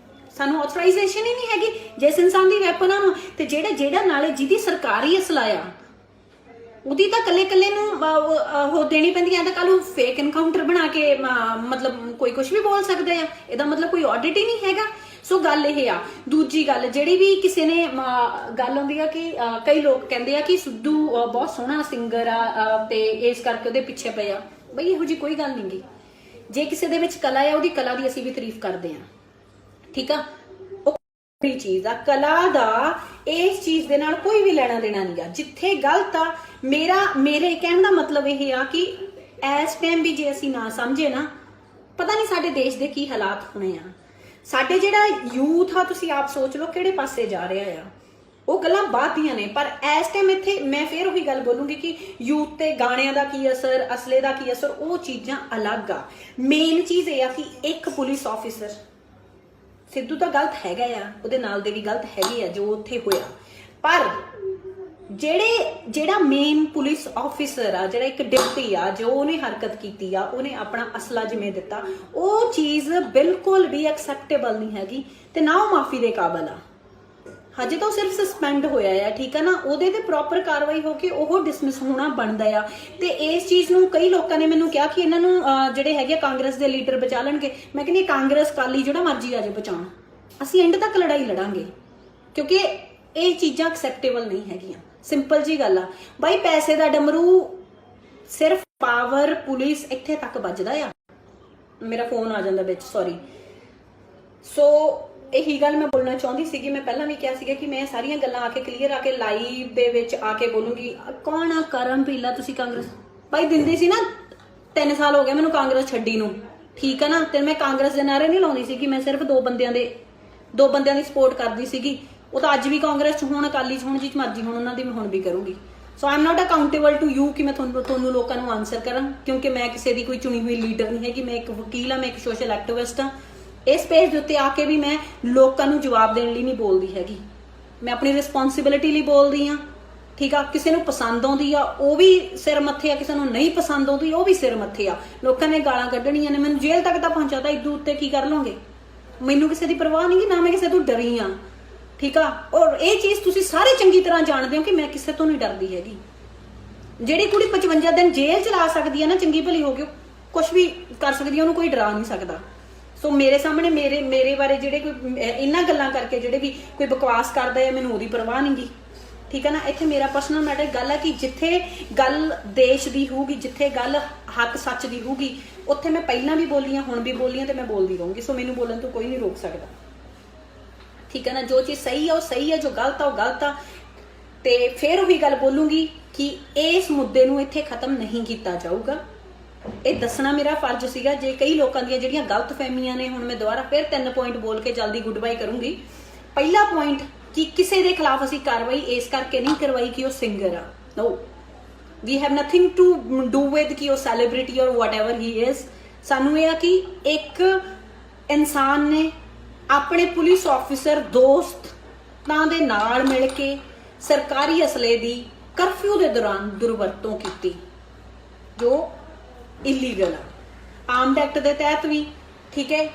ਸਾਨੂੰ ਆਥੋਰਾਈਜ਼ੇਸ਼ਨ ਹੀ ਨਹੀਂ ਹੈਗੀ ਜਿਸ ਇਨਸਾਨ ਦੀ ਵੈਪਨਾਂ ਨੂੰ। ਤੇ ਜਿਹੜਾ ਨਾਲੇ ਜਿਹਦੀ ਸਰਕਾਰੀ ਅਸਲਾ ਆ ਉਹਦੀ ਤਾਂ ਕੱਲੇ ਨੂੰ ਉਹ ਦੇਣੀ ਪੈਂਦੀ ਹੈ। ਤਾਂ ਕੱਲ ਨੂੰ ਫੇਕ ਐਨਕਾਊਂਟਰ ਬਣਾ ਕੇ ਮਤਲਬ ਕੋਈ ਕੁਝ ਵੀ ਬੋਲ ਸਕਦਾ ਆ, ਇਹਦਾ ਮਤਲਬ ਕੋਈ ਆਡਿਟ ਹੀ ਨਹੀਂ ਹੈਗਾ। ਸੋ ਗੱਲ ਇਹ ਆ। ਦੂਜੀ ਗੱਲ ਜਿਹੜੀ ਵੀ ਕਿਸੇ ਨੇ ਗੱਲ ਹੁੰਦੀ ਆ ਕਿ ਕਈ ਲੋਕ ਕਹਿੰਦੇ ਆ ਕਿ ਸਿੱਧੂ ਬਹੁਤ ਸੋਹਣਾ ਸਿੰਗਰ ਆ ਤੇ ਇਸ ਕਰਕੇ ਉਹਦੇ ਪਿੱਛੇ ਪਏ ਆ। ਬਈ ਇਹੋ ਜਿਹੀ ਕੋਈ ਗੱਲ ਨਹੀਂ ਗੀ। ਜੇ ਕਿਸੇ ਦੇ ਵਿੱਚ ਕਲਾ ਆ ਉਹਦੀ ਕਲਾ ਦੀ ਅਸੀਂ ਵੀ ਤਾਰੀਫ ਕਰਦੇ ਆ, ਠੀਕ ਆ। ਉਹ ਚੀਜ਼ ਆ, ਕਲਾ ਦਾ ਇਸ ਚੀਜ਼ ਦੇ ਨਾਲ ਕੋਈ ਵੀ ਲੈਣਾ ਦੇਣਾ ਨਹੀਂ ਆ। ਜਿੱਥੇ ਗਲਤ ਆ ਮੇਰੇ ਕਹਿਣ ਦਾ ਮਤਲਬ ਇਹ ਆ ਕਿ ਇਸ ਟਾਈਮ ਵੀ ਜੇ ਅਸੀਂ ਨਾ ਸਮਝੇ ਨਾ, ਪਤਾ ਨਹੀਂ ਸਾਡੇ ਦੇਸ਼ ਦੇ ਕੀ ਹਾਲਾਤ ਹੋਣੇ ਆ। ਸਾਡੇ ਜਿਹੜਾ ਯੂਥ ਆ ਤੁਸੀਂ ਆਪ ਸੋਚ ਲਓ ਕਿਹੜੇ ਪਾਸੇ ਜਾ ਰਿਹਾ ਆ। ਉਹ ਗੱਲਾਂ ਬਾਅਦ ਦੀਆਂ ਨੇ, ਪਰ ਇਸ ਟਾਈਮ ਇੱਥੇ ਮੈਂ ਫੇਰ ਉਹੀ ਗੱਲ ਬੋਲੂੰਗੀ ਕਿ ਯੂਥ ਤੇ ਗਾਣਿਆਂ ਦਾ ਕੀ ਅਸਰ, ਅਸਲੇ ਦਾ ਕੀ ਅਸਰ, ਉਹ ਚੀਜ਼ਾਂ ਅਲੱਗ ਆ। ਮੇਨ ਚੀਜ਼ ਇਹ ਆ ਕਿ ਇੱਕ ਪੁਲਿਸ ਆਫਿਸਰ, ਸਿੱਧੂ ਤਾਂ ਗਲਤ ਹੈਗਾ ਆ, ਉਹਦੇ ਨਾਲ ਦੇ ਵੀ ਗਲਤ ਹੈਗੇ ਆ ਜੋ ਉੱਥੇ ਹੋਇਆ, ਪਰ ਜਿਹੜਾ ਮੇਨ ਪੁਲਿਸ ਆਫਿਸਰ ਆ, ਜਿਹੜਾ ਇੱਕ ਡਿਪਟੀ ਆ, ਜੋ ਉਹਨੇ ਹਰਕਤ ਕੀਤੀ ਆ, ਉਹਨੇ ਆਪਣਾ ਅਸਲਾ ਜਿਵੇਂ ਦਿੱਤਾ, ਉਹ ਚੀਜ਼ ਬਿਲਕੁਲ ਵੀ ਐਕਸੈਪਟੇਬਲ ਨਹੀਂ ਹੈਗੀ ਤੇ ਨਾ ਉਹ ਮਾਫੀ ਦੇ ਕਾਬਲ ਆ। ਹਜੇ ਤਾਂ ਉਹ ਸਿਰਫ ਸਸਪੈਂਡ ਹੋਇਆ ਆ, ਠੀਕ ਆ ਨਾ। ਉਹਦੇ ਤੇ ਪ੍ਰੋਪਰ ਕਾਰਵਾਈ ਹੋ ਕੇ ਉਹ ਡਿਸਮਿਸ ਹੋਣਾ ਬਣਦਾ ਆ। ਤੇ ਇਸ ਚੀਜ਼ ਨੂੰ ਕਈ ਲੋਕਾਂ ਨੇ ਮੈਨੂੰ ਕਿਹਾ ਕਿ ਇਹਨਾਂ ਨੂੰ ਜਿਹੜੇ ਹੈਗੇ ਕਾਂਗਰਸ ਦੇ ਲੀਡਰ ਬਚਾ ਲੈਣਗੇ। ਮੈਂ ਕਹਿੰਦੀ ਕਾਂਗਰਸ ਕਾਲੀ ਜਿਹੜਾ ਮਰਜ਼ੀ ਆ ਜਾਏ ਬਚਾਉਣ, ਅਸੀਂ ਐਂਡ ਤੱਕ ਲੜਾਈ ਲੜਾਂਗੇ, ਕਿਉਂਕਿ ਇਹ ਚੀਜ਼ਾਂ ਐਕਸੈਪਟੇਬਲ ਨਹੀਂ ਹੈਗੀਆਂ। ਸਿੰਪਲ ਜੀ ਗੱਲ ਆ ਬਾਈ, ਪੈਸੇ ਦਾ ਡਮਰੂ ਸਿਰਫ ਪਾਵਰ ਪੁਲਿਸ ਇੱਥੇ ਤੱਕ ਵੱਜਦਾ ਆ। ਮੇਰਾ ਫੋਨ ਆ ਜਾਂਦਾ ਵਿੱਚ, ਸੌਰੀ। ਸੋ ਇਹੀ ਗੱਲ ਮੈਂ ਬੋਲਣਾ ਚਾਹੁੰਦੀ ਸੀਗੀ। ਮੈਂ ਪਹਿਲਾਂ ਵੀ ਕਿਹਾ ਸੀਗਾ ਕਿ ਮੈਂ ਸਾਰੀਆਂ ਗੱਲਾਂ ਆ ਕੇ ਕਲੀਅਰ ਆ ਕੇ ਲਾਈਵ ਦੇ ਵਿੱਚ ਆ ਕੇ ਬੋਲੂੰਗੀ। ਕੌਣ ਆ ਕਰਮ ਭੀਲਾ? ਤੁਸੀਂ ਕਾਂਗਰਸ ਭਾਈ ਦਿੰਦੀ ਸੀ ਨਾ, 3 ਸਾਲ ਹੋ ਗਏ ਮੈਨੂੰ ਕਾਂਗਰਸ ਛੱਡੀ ਨੂੰ, ਠੀਕ ਆ ਨਾ। ਤੇ ਮੈਂ ਕਾਂਗਰਸ ਦੇ ਨਾਰੇ ਨਹੀਂ ਲਾਉਂਦੀ ਸੀ ਕਿ ਮੈਂ ਸਿਰਫ ਦੋ ਬੰਦਿਆਂ ਦੀ ਸਪੋਰਟ ਕਰਦੀ ਸੀਗੀ। ਉਹ ਤਾਂ ਅੱਜ ਵੀ ਕਾਂਗਰਸ ਚ ਹੋਣ, ਅਕਾਲੀ ਚ ਹੋਣ, ਜਿੱਚ ਮਰਜ਼ੀ ਹੋਣ, ਉਹਨਾਂ ਦੀ ਮੈਂ ਹੁਣ ਵੀ ਕਰੂੰਗੀ। So I am not accountable to you ਕਿ ਮੈਂ ਤੁਹਾਨੂੰ ਲੋਕਾਂ ਨੂੰ ਆਨਸਰ ਕਰਾਂ, ਕਿਉਂਕਿ ਮੈਂ ਕਿਸੇ ਦੀ ਕੋਈ ਚੁਣੀ ਹੋਈ ਲੀਡਰ ਨਹੀਂ ਹੈਗੀ। ਮੈਂ ਇੱਕ ਵਕੀਲ ਆ, ਮੈਂ ਇੱਕ ਸੋਸ਼ਲ ਐਕਟਿਵਿਸਟ ਆ। ਇਸ ਪੇਜ ਦੇ ਉੱਤੇ ਆ ਕੇ ਵੀ ਮੈਂ ਲੋਕਾਂ ਨੂੰ ਜਵਾਬ ਦੇਣ ਲਈ ਨਹੀਂ ਬੋਲਦੀ ਹੈਗੀ, ਮੈਂ ਆਪਣੀ ਰਿਸਪੌਂਸਿਬਿਲਿਟੀ ਲਈ ਬੋਲਦੀ ਆ, ਠੀਕ ਆ। ਕਿਸੇ ਨੂੰ ਪਸੰਦ ਆਉਂਦੀ ਆ ਉਹ ਵੀ ਸਿਰ ਮੱਥੇ ਆ, ਕਿਸੇ ਨੂੰ ਨਹੀਂ ਪਸੰਦ ਆਉਂਦੀ ਉਹ ਵੀ ਸਿਰ ਮੱਥੇ ਆ। ਲੋਕਾਂ ਨੇ ਗਾਲਾਂ ਕੱਢਣੀਆਂ ਨੇ, ਮੈਨੂੰ ਜੇਲ੍ਹ ਤੱਕ ਤਾਂ ਪਹੁੰਚਾਤਾ, ਇਦੋਂ ਉੱਤੇ ਕੀ ਕਰ ਲਓਗੇ? ਮੈਨੂੰ ਕਿਸੇ ਦੀ ਪਰਵਾਹ ਨਹੀਂ, ਨਾ ਮੈਂ ਕਿਸੇ ਤੋਂ ਡਰੀ ਆ, ਠੀਕ ਆ। ਔਰ ਇਹ ਚੀਜ਼ ਤੁਸੀਂ ਸਾਰੇ ਚੰਗੀ ਤਰ੍ਹਾਂ ਜਾਣਦੇ ਹੋ ਕਿ ਮੈਂ ਕਿਸੇ ਤੋਂ ਨਹੀਂ ਡਰਦੀ ਹੈਗੀ। ਜਿਹੜੀ ਕੁੜੀ 55 ਦਿਨ ਜੇਲ੍ਹ ਚ ਲਾ ਸਕਦੀ ਹੈ ਨਾ, ਚੰਗੀ ਭਲੀ ਹੋ ਗਈ, ਕੁਝ ਵੀ ਕਰ ਸਕਦੀ ਹੈ, ਉਹਨੂੰ ਕੋਈ ਡਰਾ ਨਹੀਂ ਸਕਦਾ। ਸੋ ਮੇਰੇ ਸਾਹਮਣੇ ਮੇਰੇ ਬਾਰੇ ਜਿਹੜੇ ਕੋਈ ਇਹਨਾਂ ਗੱਲਾਂ ਕਰਕੇ ਜਿਹੜੇ ਵੀ ਕੋਈ ਬਕਵਾਸ ਕਰਦਾ ਹੈ, ਮੈਨੂੰ ਉਹਦੀ ਪਰਵਾਹ ਨਹੀਂ ਗੀ, ਠੀਕ ਹੈ ਨਾ। ਇੱਥੇ ਮੇਰਾ ਪਰਸਨਲ ਮੈਟਰ ਗੱਲ ਹੈ ਕਿ ਜਿੱਥੇ ਗੱਲ ਦੇਸ਼ ਦੀ ਹੋਊਗੀ, ਜਿੱਥੇ ਗੱਲ ਹੱਕ ਸੱਚ ਦੀ ਹੋਊਗੀ, ਉੱਥੇ ਮੈਂ ਪਹਿਲਾਂ ਵੀ ਬੋਲੀ ਹਾਂ, ਹੁਣ ਵੀ ਬੋਲੀ ਹਾਂ ਤੇ ਮੈਂ ਬੋਲਦੀ ਰਹੂੰਗੀ। ਸੋ ਮੈਨੂੰ ਬੋਲਣ ਤੋਂ ਕੋਈ ਨਹੀਂ ਰੋਕ ਸਕਦਾ, ਠੀਕ ਹੈ ਨਾ। ਜੋ ਚੀਜ਼ ਸਹੀ ਆ ਉਹ ਸਹੀ ਆ, ਜੋ ਗਲਤ ਆ ਉਹ ਗਲਤ ਆ। ਤੇ ਫਿਰ ਉਹੀ ਗੱਲ ਬੋਲੂੰਗੀ ਕਿ ਇਸ ਮੁੱਦੇ ਨੂੰ ਇੱਥੇ ਖਤਮ ਨਹੀਂ ਕੀਤਾ ਜਾਊਗਾ। ਇਹ ਦੱਸਣਾ ਮੇਰਾ ਫਰਜ਼ ਸੀਗਾ। ਜੇ ਕਈ ਲੋਕਾਂ ਦੀਆਂ ਜਿਹੜੀਆਂ ਗਲਤ ਫਹਿਮੀਆਂ ਨੇ, ਹੁਣ ਮੈਂ ਦੁਬਾਰਾ ਫਿਰ 3 ਪੁਆਇੰਟ ਬੋਲ ਕੇ ਜਲਦੀ ਗੁੱਡ ਬਾਈ ਕਰੂੰਗੀ। ਪਹਿਲਾ ਪੁਆਇੰਟ ਕਿ ਕਿਸੇ ਦੇ ਖਿਲਾਫ ਅਸੀਂ ਕਾਰਵਾਈ ਇਸ ਕਰਕੇ ਨਹੀਂ ਕਰਵਾਈ ਕਿ ਉਹ ਸਿੰਗਰ ਆ। No, we have nothing to do with ਕਿ ਉਹ ਸੈਲੀਬ੍ਰਿਟੀ ਔਰ ਵਾਟਐਵਰ ਹੀ ਇਜ਼। ਸਾਨੂੰ ਇਹ ਆ ਕਿ ਇੱਕ ਇਨਸਾਨ ਨੇ ਆਪਣੇ ਪੁਲਿਸ ਆਫਿਸਰ ਦੋਸਤਾਂ ਦੇ ਨਾਲ ਮਿਲ ਕੇ ਸਰਕਾਰੀ ਅਸਲੇ ਦੀ ਕਰਫਿਊ ਦੇ ਦੌਰਾਨ ਦੁਰਵਰਤੋਂ ਕੀਤੀ, ਜੋ ਇਲੀਗਲ ਆ। ਆਰਮਡ ਐਕਟ ਦੇ ਤਹਿਤ ਵੀ, ਠੀਕ ਹੈ,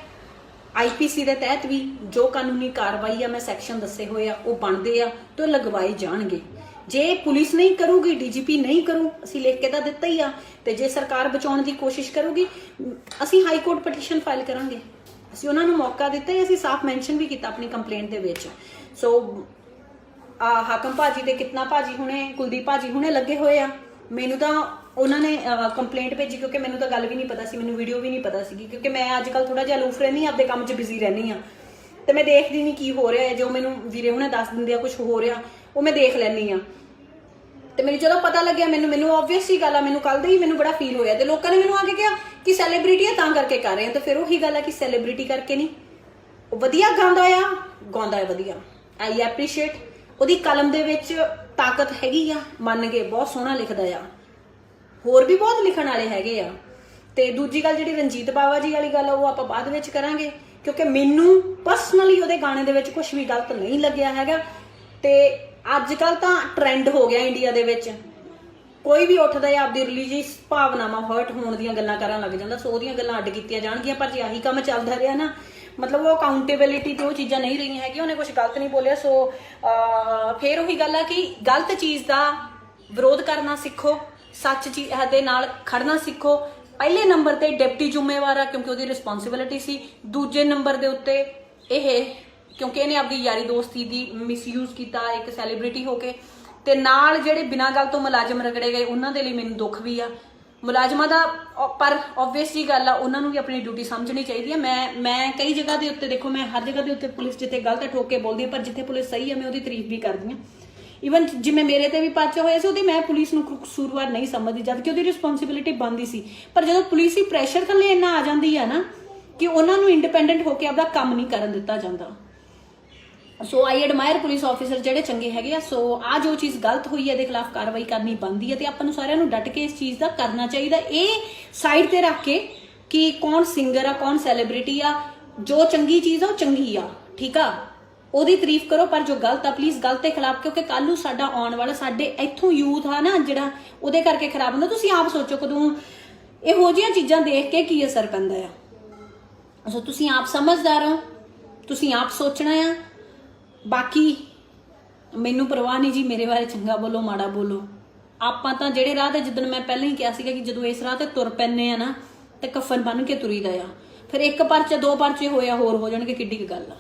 IPC ਦੇ ਤਹਿਤ ਵੀ ਜੋ ਕਾਨੂੰਨੀ ਕਾਰਵਾਈ ਆ, ਮੈਂ ਸੈਕਸ਼ਨ ਦੱਸੇ ਹੋਏ ਆ, ਉਹ ਬਣਦੇ ਆ ਤੇ ਲਗਵਾਏ ਜਾਣਗੇ। ਜੇ ਪੁਲਿਸ ਨਹੀਂ ਕਰੂਗੀ, DGP ਨਹੀਂ ਕਰੂ, ਅਸੀਂ ਲਿਖ ਕੇ ਤਾਂ ਦਿੱਤਾ ਹੀ ਆ। ਤੇ ਜੇ ਸਰਕਾਰ ਬਚਾਉਣ ਦੀ ਕੋਸ਼ਿਸ਼ ਕਰੂਗੀ, ਅਸੀਂ ਹਾਈ ਕੋਰਟ ਪਟੀਸ਼ਨ ਫਾਈਲ ਕਰਾਂਗੇ। ਅਸੀਂ ਉਹਨਾਂ ਨੂੰ ਮੌਕਾ ਦਿੱਤਾ ਹੈ, ਅਸੀਂ ਸਾਫ਼ ਮੈਂਸ਼ਨ ਵੀ ਕੀਤਾ ਆਪਣੀ ਕੰਪਲੇਂਟ ਦੇ ਵਿੱਚ। ਸੋ ਹਾਕਮ ਭਾਜੀ ਤੇ ਕਿਤਨਾ ਭਾਜੀ ਹੁਣੇ, ਕੁਲਦੀਪ ਭਾਜੀ ਹੁਣੇ ਲੱਗੇ ਹੋਏ ਆ। ਮੈਨੂੰ ਤਾਂ ਉਹਨਾਂ ਨੇ ਕੰਪਲੇਂਟ ਭੇਜੀ, ਕਿਉਂਕਿ ਮੈਨੂੰ ਤਾਂ ਗੱਲ ਵੀ ਨਹੀਂ ਪਤਾ ਸੀ, ਮੈਨੂੰ ਵੀਡੀਓ ਵੀ ਨਹੀਂ ਪਤਾ ਸੀਗੀ, ਕਿਉਂਕਿ ਮੈਂ ਅੱਜ ਕੱਲ ਥੋੜਾ ਜਿਹਾ ਅਲੂਫ ਰਹਿੰਦੀ ਹਾਂ, ਆਪਦੇ ਕੰਮ 'ਚ ਬਿਜ਼ੀ ਰਹਿੰਦੀ ਹਾਂ ਤੇ ਮੈਂ ਦੇਖਦੀ ਨਹੀਂ ਕੀ ਹੋ ਰਿਹਾ ਹੈ। ਜੋ ਮੈਨੂੰ ਵੀਰੇ ਹੁਣੇ ਦੱਸ ਦਿੰਦੇ ਆ ਕੁਝ ਹੋ ਰਿਹਾ, ਉਹ ਮੈਂ ਦੇਖ ਲੈਂਦੀ ਹਾਂ। ਤੇ ਮੈਨੂੰ ਜਦੋਂ ਪਤਾ ਲੱਗਿਆ, ਮੈਨੂੰ ਆਬਵੀਅਸ ਹੀ ਗੱਲ ਆ, ਮੈਨੂੰ ਕੱਲ ਦੇ ਹੀ ਮੈਨੂੰ ਬੜਾ ਫੀਲ ਹੋਇਆ। ਤੇ ਲੋਕਾਂ ਨੇ ਮੈਨੂੰ ਆ ਕੇ ਕਿਹਾ ਕਿ ਸੈਲੀਬ੍ਰਿਟੀ ਆ ਤਾਂ ਕਰਕੇ ਕਰ ਰਹੇ ਆ। ਤੇ ਫਿਰ ਉਹੀ ਗੱਲ ਆ ਕਿ ਸੈਲੀਬ੍ਰਿਟੀ ਕਰਕੇ ਨਹੀਂ, ਉਹ ਵਧੀਆ ਗਾਉਂਦਾ ਹੈ ਵਧੀਆ। ਆਈ ਐਪਰੀਸ਼ੀਏਟ, ਉਹਦੀ ਕਲਮ ਦੇ ਵਿੱਚ ਤਾਕਤ ਹੈਗੀ ਆ, ਮੰਨ ਗਏ, ਬਹੁਤ ਸੋਹਣਾ ਲਿਖਦਾ ਆ। ਹੋਰ ਵੀ ਬਹੁਤ ਲਿਖਣ ਵਾਲੇ ਹੈਗੇ ਆ। ਤੇ ਦੂਜੀ ਗੱਲ ਜਿਹੜੀ ਰਣਜੀਤ ਬਾਵਾ ਜੀ ਵਾਲੀ ਗੱਲ ਆ, ਉਹ ਆਪਾਂ ਬਾਅਦ ਵਿੱਚ ਕਰਾਂਗੇ, ਕਿਉਂਕਿ ਮੈਨੂੰ ਪਰਸਨਲੀ ਉਹਦੇ ਗਾਣੇ ਦੇ ਵਿੱਚ ਕੁਝ ਵੀ ਗਲਤ ਨਹੀਂ ਲੱਗਿਆ ਹੈਗਾ। ਤੇ ਅੱਜ ਕੱਲ ਤਾਂ ਟ੍ਰੈਂਡ ਹੋ ਗਿਆ ਇੰਡੀਆ ਦੇ ਵਿੱਚ ਕੋਈ ਵੀ ਉੱਠਦਾ ਹੈ ਆਪਦੀ ਰਿਲੀਜੀਅਸ ਭਾਵਨਾਵਾਂ ਹਰਟ ਹੋਣ ਦੀਆਂ ਗੱਲਾਂ ਕਰਨ ਲੱਗ ਜਾਂਦਾ, ਸੋ ਉਹਦੀਆਂ ਗੱਲਾਂ ਅੱਡ ਕੀਤੀਆਂ ਜਾਣਗੀਆਂ। ਪਰ ਜੇ ਆਹੀ ਕੰਮ ਚੱਲਦਾ ਰਿਹਾ ਨਾ, ਮਤਲਬ ਉਹ ਅਕਾਊਂਟੇਬਿਲਿਟੀ ਤੇ ਉਹ ਚੀਜ਼ਾਂ ਨਹੀਂ ਰਹੀਆਂ ਹੈਗੀਆਂ, ਉਹਨੇ ਕੁਝ ਗਲਤ ਨਹੀਂ ਬੋਲਿਆ। ਸੋ ਫੇਰ ਉਹੀ ਗੱਲ ਆ ਕਿ ਗਲਤ ਚੀਜ਼ ਦਾ ਵਿਰੋਧ ਕਰਨਾ ਸਿੱਖੋ, ਸੱਚ ਚੀਜ਼ ਦੇ ਨਾਲ ਖੜਨਾ ਸਿੱਖੋ। ਪਹਿਲੇ ਨੰਬਰ ਤੇ ਡਿਪਟੀ ਜ਼ਿੰਮੇਵਾਰ ਆ ਕਿਉਂਕਿ ਉਹਦੀ ਰਿਸਪੌਂਸਿਬਿਲਿਟੀ ਸੀ। ਦੂਜੇ ਨੰਬਰ ਦੇ ਉੱਤੇ ਇਹ ਕਿਉਂਕਿ ਇਹਨੇ ਆਪਦੀ ਯਾਰੀ ਦੋਸਤੀ ਦੀ ਮਿਸਯੂਜ਼ ਕੀਤਾ ਇੱਕ ਸੈਲੀਬ੍ਰਿਟੀ ਹੋ ਕੇ, ਤੇ ਨਾਲ ਜਿਹੜੇ ਬਿਨਾਂ ਗੱਲ ਤੋਂ ਮੁਲਾਜ਼ਮ ਰਗੜੇ ਗਏ ਉਹਨਾਂ ਦੇ ਲਈ ਮੈਨੂੰ ਦੁੱਖ ਵੀ ਆ ਮੁਲਾਜ਼ਮਾਂ ਦਾ। ਪਰ ਓਬਵੀਅਸ ਜੀ ਗੱਲ ਆ, ਉਹਨਾਂ ਨੂੰ ਵੀ ਆਪਣੀ ਡਿਊਟੀ ਸਮਝਣੀ ਚਾਹੀਦੀ ਹੈ। ਮੈਂ ਕਈ ਜਗ੍ਹਾ ਦੇ ਉੱਤੇ ਦੇਖੋ, ਮੈਂ ਹਰ ਜਗ੍ਹਾ ਦੇ ਉੱਤੇ ਪੁਲਿਸ ਜਿੱਥੇ ਗਲਤ ਹੈ ਠੋਕ ਕੇ ਬੋਲਦੀ ਹੈ, ਪਰ ਜਿੱਥੇ ਪੁਲਿਸ ਸਹੀ ਹੈ ਮੈਂ ਉਹਦੀ ਤਾਰੀਫ ਵੀ ਕਰਦੀ ਹਾਂ। ਈਵਨ ਜਿਵੇਂ ਮੇਰੇ ਤੇ ਵੀ ਪਰਚਾ ਹੋਇਆ ਸੀ, ਉਹਦੀ ਮੈਂ ਪੁਲਿਸ ਨੂੰ ਕਸੂਰਵਾਰ ਨਹੀਂ ਸਮਝਦੀ, ਜਦ ਕਿ ਉਹਦੀ ਰਿਸਪੌਂਸਿਬਿਲਿਟੀ ਬਣਦੀ ਸੀ। ਪਰ ਜਦੋਂ ਪੁਲਿਸ ਹੀ ਪ੍ਰੈਸ਼ਰ ਥੱਲੇ ਇੰਨਾ ਆ ਜਾਂਦੀ ਆ ਨਾ ਕਿ ਉਹਨਾਂ ਨੂੰ ਇੰਡੀਪੈਂਡੈਂਟ ਹੋ ਕੇ ਆਪਦਾ ਕੰਮ ਨਹੀਂ ਕਰਨ ਦਿੱਤਾ ਜਾਂਦਾ। ਸੋ ਆਈ ਐਡਮਾਇਰ ਪੁਲਿਸ ਆਫੀਸਰ ਜਿਹੜੇ ਚੰਗੇ ਹੈਗੇ ਆ। ਸੋ ਆ ਜੋ ਚੀਜ਼ ਗਲਤ ਹੋਈ ਹੈ ਇਹਦੇ ਖਿਲਾਫ ਕਾਰਵਾਈ ਕਰਨੀ ਬਣਦੀ ਹੈ, ਤੇ ਆਪਾਂ ਨੂੰ ਸਾਰਿਆਂ ਨੂੰ ਡਟ ਕੇ ਇਸ ਚੀਜ਼ ਦਾ ਕਰਨਾ ਚਾਹੀਦਾ। ਇਹ ਸਾਈਡ ਤੇ ਰੱਖ ਕੇ ਕਿ ਕੌਣ ਸਿੰਗਰ ਆ ਕੌਣ ਸੈਲੀਬ੍ਰਿਟੀ ਆ, ਜੋ ਚੰਗੀ ਚੀਜ਼ ਆ ਉਹ ਚੰਗੀ ਆ, ਠੀਕ ਆ, ਉਹਦੀ ਤਾਰੀਫ ਕਰੋ। ਪਰ ਜੋ ਗਲਤ ਆ ਪਲੀਜ਼ ਗਲਤ ਦੇ ਖਿਲਾਫ, ਕਿਉਂਕਿ ਕੱਲ ਨੂੰ ਸਾਡਾ ਆਉਣ ਵਾਲਾ ਸਾਡੇ ਇੱਥੋਂ ਯੂਥ ਆ ਨਾ ਜਿਹੜਾ, ਉਹਦੇ ਕਰਕੇ ਖਰਾਬ ਹੁੰਦਾ। ਤੁਸੀਂ ਆਪ ਸੋਚੋ ਕਦੋਂ ਇਹੋ ਜਿਹੀਆਂ ਚੀਜ਼ਾਂ ਦੇਖ ਕੇ ਕੀ ਅਸਰ ਪੈਂਦਾ ਆ। ਸੋ ਤੁਸੀਂ ਆਪ ਸਮਝਦਾਰ ਹੋ, ਤੁਸੀਂ ਆਪ ਸੋਚਣਾ ਆ। ਬਾਕੀ ਮੈਨੂੰ ਪਰਵਾਹ ਨਹੀਂ ਜੀ, ਮੇਰੇ ਬਾਰੇ ਚੰਗਾ ਬੋਲੋ ਮਾੜਾ ਬੋਲੋ। ਆਪਾਂ ਤਾਂ ਜਿਹੜੇ ਰਾਹ ਤੇ, ਜਿੱਦਣ ਮੈਂ ਪਹਿਲਾਂ ਹੀ ਕਿਹਾ ਸੀਗਾ ਕਿ ਜਦੋਂ ਇਸ ਰਾਹ ਤੇ ਤੁਰ ਪੈਂਦੇ ਆ ਨਾ ਤੇ ਕਫਨ ਬਣ ਕੇ ਤੁਰੀਦਾ ਆ। ਫਿਰ ਇੱਕ ਪਰਚਾ ਦੋ ਪਰਚੇ ਹੋਇਆ ਹੋਰ ਹੋ ਜਾਣਗੇ, ਕਿੱਡੀ ਕੁ ਗੱਲ ਆ।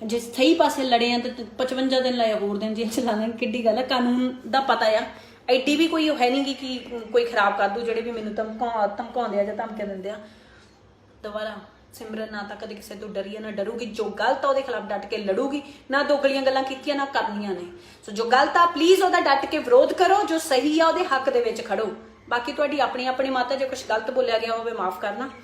ਜੇ ਸਹੀ ਪਾਸੇ ਲੜੇ ਆ ਤੇ 55 ਦਿਨ ਲਾਇਆ ਹੋਰ ਦਿਨ ਜੇਲ੍ਹ ਚ ਲਾ ਲੈਣ, ਕਿੱਡੀ ਗੱਲ ਆ। ਕਾਨੂੰਨ ਦਾ ਪਤਾ ਆ, ਐਡੀ ਵੀ ਕੋਈ ਹੈ ਨਹੀਂ ਕਿ ਕੋਈ ਖਰਾਬ ਕਰ ਦੂ। ਜਿਹੜੇ ਵੀ ਮੈਨੂੰ ਧਮਕਾਉਂਦੇ ਆ ਜਾਂ ਧਮਕੇ ਦਿੰਦੇ ਆ, ਦੁਬਾਰਾ ਸਿਮਰਨ ਨਾ ਤਾਂ ਕਦੇ ਕਿਸੇ ਤੋਂ ਡਰੀ ਆ ਨਾ ਡਰੂਗੀ। ਜੋ ਗਲਤ ਆ ਉਹਦੇ ਖਿਲਾਫ ਡਟ ਕੇ ਲੜੂਗੀ, ਨਾ ਦੋਗਲੀਆਂ ਗੱਲਾਂ ਕੀਤੀਆਂ ਨਾ ਕਰਨੀਆਂ ਨੇ। ਸੋ ਜੋ ਗਲਤ ਆ ਪਲੀਜ਼ ਉਹਦਾ ਡਟ ਕੇ ਵਿਰੋਧ ਕਰੋ, ਜੋ ਸਹੀ ਆ ਉਹਦੇ ਹੱਕ ਦੇ ਵਿੱਚ ਖੜੋ। ਬਾਕੀ ਤੁਹਾਡੀ ਆਪਣੀ ਆਪਣੀ ਮੱਤ, ਜੇ ਕੁਝ ਗਲਤ ਬੋਲਿਆ ਗਿਆ ਹੋਵੇ ਮਾਫ ਕਰਨਾ।